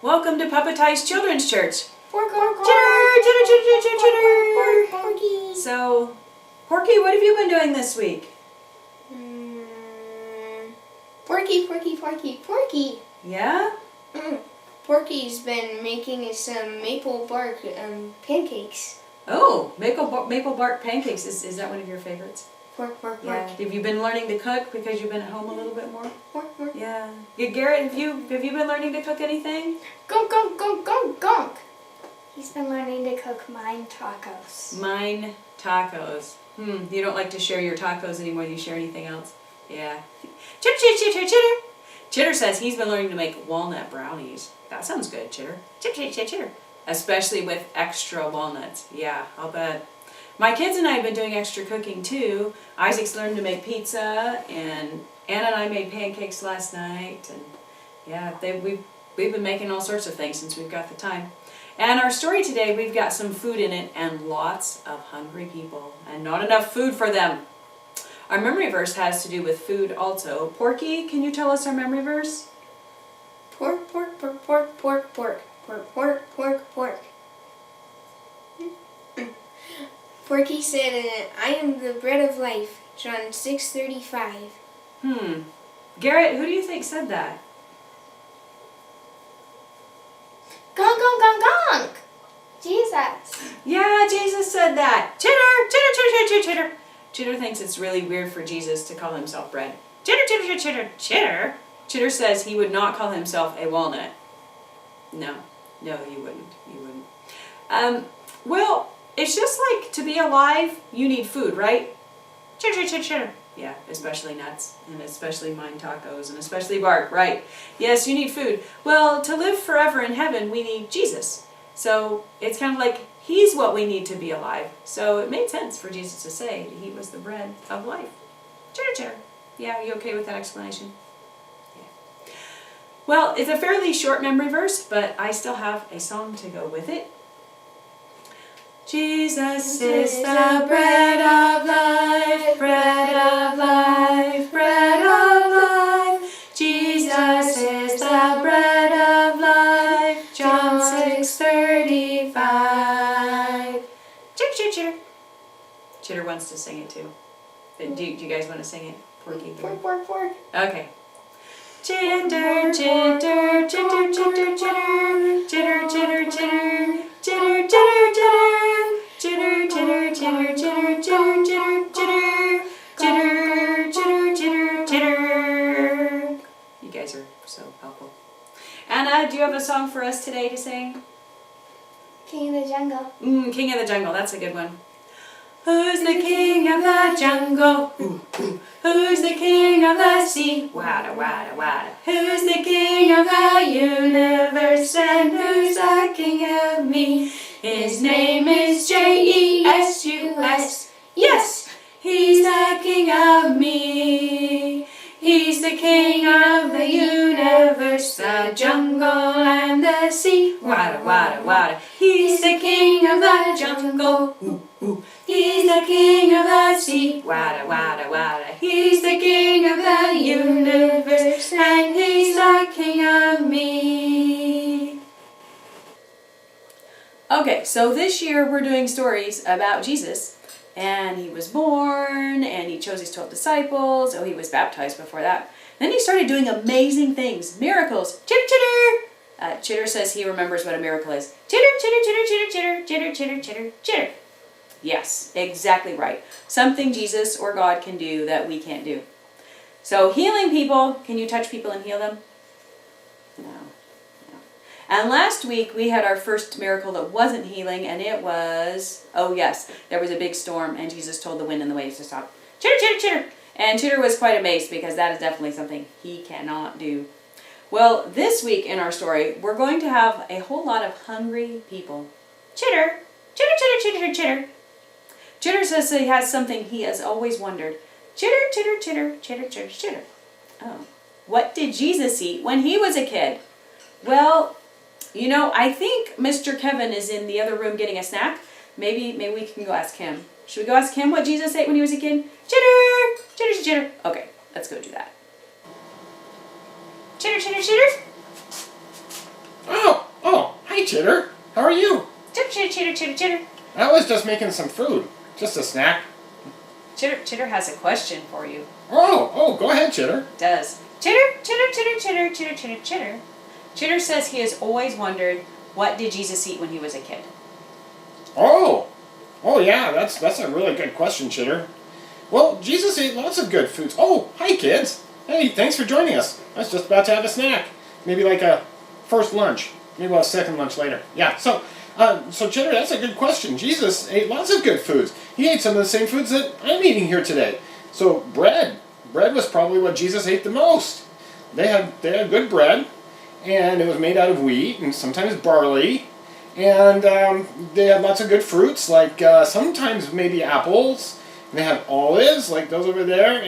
Welcome to Puppetized Children's Church. Pork, pork, pork. Chitter, chitter, chitter, chitter, chitter. Porky. So, Porky, what have you been doing this week? Porky, Porky, Porky, Porky. Yeah? Porky's been making some maple bark pancakes. Oh, maple bark pancakes. Is that one of your favorites? Pork, pork, pork. Yeah. Have you been learning to cook because you've been at home a little bit more? Pork, pork. Yeah. Garrett, have you been learning to cook anything? Gunk, gunk, gunk, gunk, gunk. He's been learning to cook mine tacos. Mine tacos. You don't like to share your tacos anymore than you share anything else? Yeah. Chitter, chitter, chitter, chitter. Chitter says he's been learning to make walnut brownies. That sounds good, Chitter. Chitter, chitter, chitter, chitter. Especially with extra walnuts. Yeah, I'll bet. My kids and I have been doing extra cooking too. Isaac's learned to make pizza, and Anna and I made pancakes last night. And yeah, we've been making all sorts of things since we've got the time. And our story today, we've got some food in it and lots of hungry people and not enough food for them. Our memory verse has to do with food also. Porky, can you tell us our memory verse? Pork, pork, pork, pork, pork, pork. Pork, pork, pork, pork. Porky said, I am the bread of life. John 6:35. Garrett, who do you think said that? Gong, gong, gong, gong. Jesus. Yeah, Jesus said that. Chitter, chitter, chitter, chitter, chitter. Chitter thinks it's really weird for Jesus to call himself bread. Chitter, chitter, chitter, chitter, chitter. Chitter says he would not call himself a walnut. No, you wouldn't. Well, it's just like to be alive, you need food, right? Chitter, chitter, chitter, chitter. Yeah, especially nuts, and especially mine tacos, and especially bark, right? Yes, you need food. Well, to live forever in heaven, we need Jesus. So it's kind of like he's what we need to be alive. So it made sense for Jesus to say he was the bread of life. Chitter, chitter. Yeah, are you okay with that explanation? Yeah. Well, it's a fairly short memory verse, but I still have a song to go with it. Jesus is the bread of life, bread of life, bread of life. Jesus is the bread of life. John 6:35. Chitter, chitter, chitter. Chitter wants to sing it too. Do you guys want to sing it? Porky. Pork, pork, pork. Okay. Chitter, chitter, chitter, chitter, chitter, chitter, chitter, chitter, chitter, chitter, chitter. Chitter, chitter, chitter, chitter, chitter, chitter, chitter, chitter, chitter, chitter, chitter. You guys are so helpful. Anna, do you have a song for us today to sing? King of the Jungle. King of the Jungle, that's a good one. Who's the king of the jungle? Ooh, ooh. Who's the king of the sea? Wada, wada, wada. Who's the king of the universe? And who's the king of me? His name is Jesus. Yes, he's the king of me. He's the king of the universe, the jungle and the sea. Wada, wada, wada. He's the king of the jungle. Ooh, ooh. He's the king of the sea. Wada, wada, wada. He's the king of the universe, and he's the king of me. Okay, so this year we're doing stories about Jesus, and he was born, and he chose his 12 disciples. Oh, he was baptized before that. Then he started doing amazing things, miracles. Chitter, chitter. Chitter says he remembers what a miracle is. Chitter, chitter, chitter, chitter, chitter, chitter, chitter, chitter, chitter. Yes, exactly right. Something Jesus or God can do that we can't do. So healing people, can you touch people and heal them? No. And last week we had our first miracle that wasn't healing, and it was, oh yes, there was a big storm and Jesus told the wind and the waves to stop. Chitter, chitter, chitter. And Chitter was quite amazed because that is definitely something he cannot do. Well, this week in our story, we're going to have a whole lot of hungry people. Chitter, chitter, chitter, chitter, chitter. Chitter says that he has something he has always wondered. Chitter, chitter, chitter, chitter, chitter, chitter. Oh, what did Jesus eat when he was a kid? Well, you know, I think Mr. Kevin is in the other room getting a snack. Maybe we can go ask him. Should we go ask him what Jesus ate when he was a kid? Chitter, chitter, chitter. Okay, let's go do that. Chitter, chitter, chitter. Oh. Chitter. How are you? Chitter, chitter, chitter, chitter, chitter. I was just making some food. Just a snack. Chitter has a question for you. Oh, go ahead, Chitter. It does. Chitter, chitter, chitter, chitter, chitter, chitter, chitter. Chitter says he has always wondered, what did Jesus eat when he was a kid? Oh yeah, that's a really good question, Chitter. Well, Jesus ate lots of good foods. Oh, hi kids. Hey, thanks for joining us. I was just about to have a snack. Maybe like a first lunch. Maybe we'll have a second lunch later. Yeah, so Chitter, that's a good question. Jesus ate lots of good foods. He ate some of the same foods that I'm eating here today. So bread was probably what Jesus ate the most. They had good bread, and it was made out of wheat and sometimes barley, and they had lots of good fruits, like sometimes maybe apples. And they had olives, like those over there,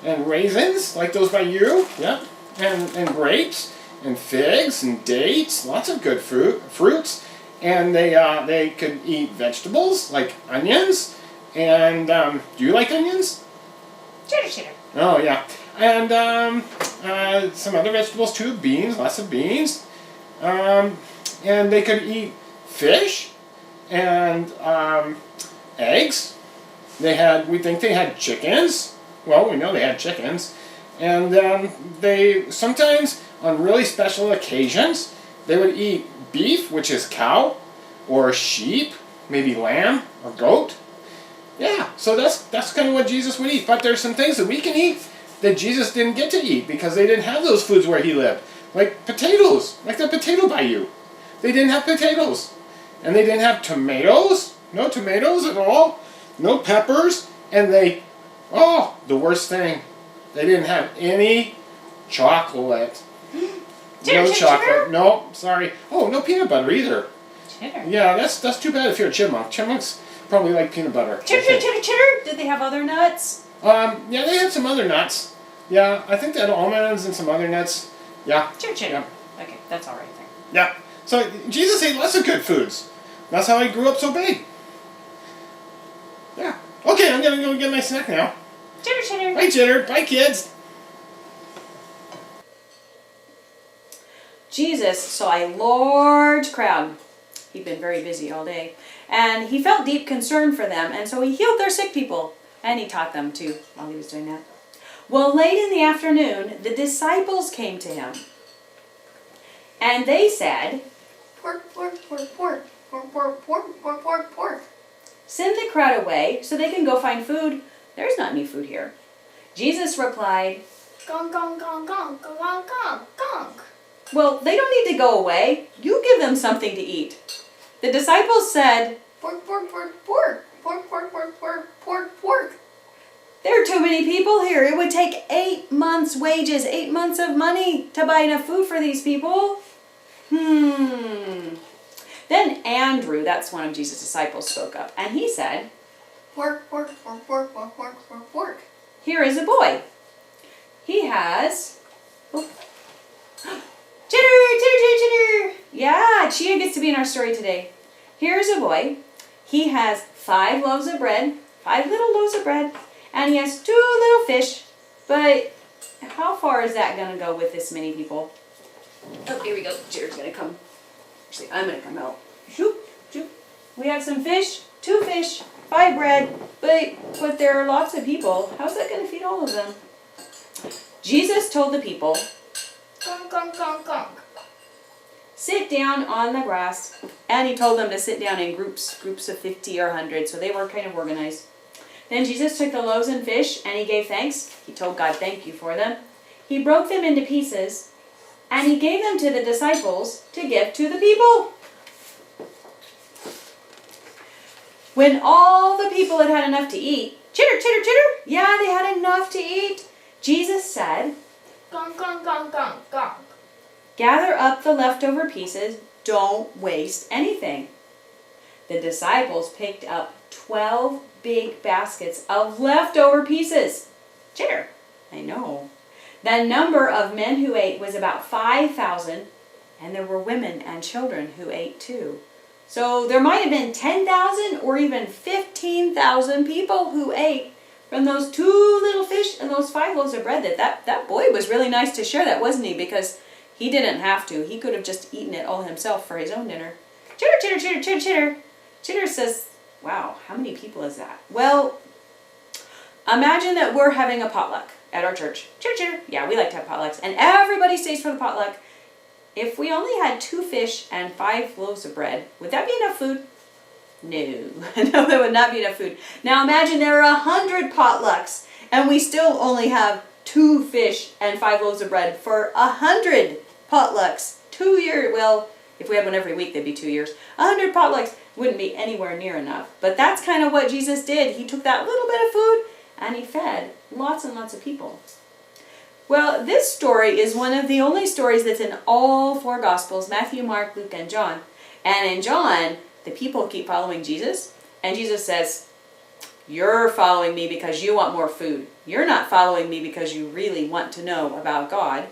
and raisins, like those by you. Yep, and grapes and figs and dates. Lots of good fruits. And they could eat vegetables like onions. And do you like onions? Chitter. Oh yeah, and some other vegetables too. Beans, lots of beans. And they could eat fish and eggs. We think they had chickens. Well, we know they had chickens. And they sometimes, on really special occasions, they would eat beef, which is cow, or sheep, maybe lamb or goat. Yeah, so that's kind of what Jesus would eat. But there's some things that we can eat that Jesus didn't get to eat because they didn't have those foods where he lived. Like potatoes, like the potato bayou. They didn't have potatoes. And they didn't have tomatoes. No tomatoes at all. No peppers. And the worst thing, they didn't have any chocolate. No chocolate. No, sorry. Oh, no peanut butter either. Chitter. Yeah, that's too bad if you're a chipmunk. Chipmunks probably like peanut butter. Chitter. Did they have other nuts? Yeah, they had some other nuts. Yeah, I think they had almonds and some other nuts. Yeah. Chitter. Yeah. Okay, that's all right there. Yeah. So Jesus ate lots of good foods. That's how he grew up so big. Yeah. Okay, I'm gonna go get my snack now. Chitter. Bye, Chitter. Bye, kids. Jesus saw a large crowd. He'd been very busy all day. And he felt deep concern for them, and so he healed their sick people. And he taught them too while he was doing that. Well, late in the afternoon, the disciples came to him. And they said, Pork. "Send the crowd away so they can go find food. There's not any food here." Jesus replied, Gong, gong, gong, gong, gong, gong, gong, gong. "Well, they don't need to go away. You give them something to eat." The disciples said, Pork. "There are too many people here. It would take 8 months' wages, 8 months of money to buy enough food for these people." Then Andrew, that's one of Jesus' disciples, spoke up, and he said, Pork. "Here is a boy. He has..." Oh. Chitter. Yeah, Chia gets to be in our story today. Here's a boy. He has 5 loaves of bread, 5 little loaves of bread, and he has 2 little fish. But how far is that going to go with this many people? Oh, here we go. Chitter's going to come. Actually, I'm going to come out. Shoop. We have some fish, 2 fish, 5 bread, but there are lots of people. How's that going to feed all of them? Jesus told the people, Gong, gong, gong, gong. "Sit down on the grass." And he told them to sit down in groups of 50 or 100, so they were kind of organized. Then Jesus took the loaves and fish, and he gave thanks. He told God thank you for them. He broke them into pieces, and he gave them to the disciples to give to the people. When all the people had had enough to eat, chitter. Yeah, they had enough to eat. Jesus said, Gong, gong, gong, gong, gong. "Gather up the leftover pieces. Don't waste anything." The disciples picked up 12 big baskets of leftover pieces. Chitter. I know. The number of men who ate was about 5,000, and there were women and children who ate too. So there might have been 10,000 or even 15,000 people who ate from those 2 little fish and those 5 loaves of bread. That boy was really nice to share that, wasn't he? Because He didn't have to. He could have just eaten it all himself for his own dinner. Chitter, chitter, chitter, chitter, chitter. Chitter says, wow, how many people is that? Well, imagine that we're having a potluck at our church. Chitter, chitter. Yeah, we like to have potlucks. And everybody stays for the potluck. If we only had 2 fish and 5 loaves of bread, would that be enough food? No. No, that would not be enough food. Now imagine there are 100 potlucks and we still only have 2 fish and 5 loaves of bread for 100 potlucks. 2 years, well, if we had one every week, they'd be 2 years. 100 potlucks wouldn't be anywhere near enough. But that's kind of what Jesus did. He took that little bit of food and he fed lots and lots of people. Well, this story is one of the only stories that's in all 4 Gospels, Matthew, Mark, Luke, and John. And in John, the people keep following Jesus. And Jesus says, you're following me because you want more food. You're not following me because you really want to know about God.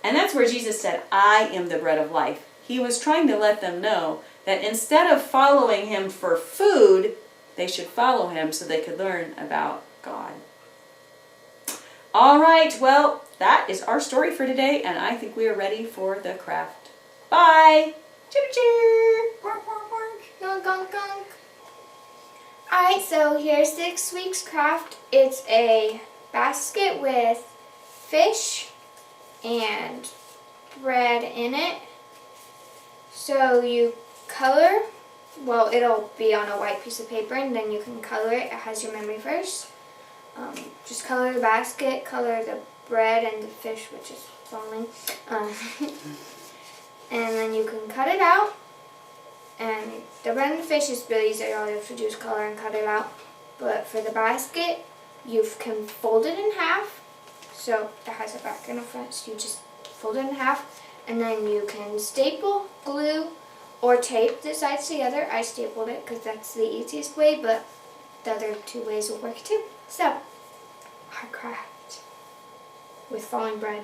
And that's where Jesus said, I am the bread of life. He was trying to let them know that instead of following him for food, they should follow him so they could learn about God. All right, well, that is our story for today, and I think we are ready for the craft. Bye! Choo-choo! Gonk, gonk, gonk. Alright, so here's this week's craft. It's a basket with fish and bread in it. So you color, well, it'll be on a white piece of paper and then you can color it. It has your memory verse. Just color the basket, color the bread and the fish, which is falling. And then you can cut it out. And the bread and the fish is really easy. All you have to do is color and cut it out. But for the basket, you can fold it in half. So it has a back and a front, so you just fold it in half. And then you can staple, glue, or tape the sides together. I stapled it because that's the easiest way, but the other 2 ways will work too. So, our craft with falling bread.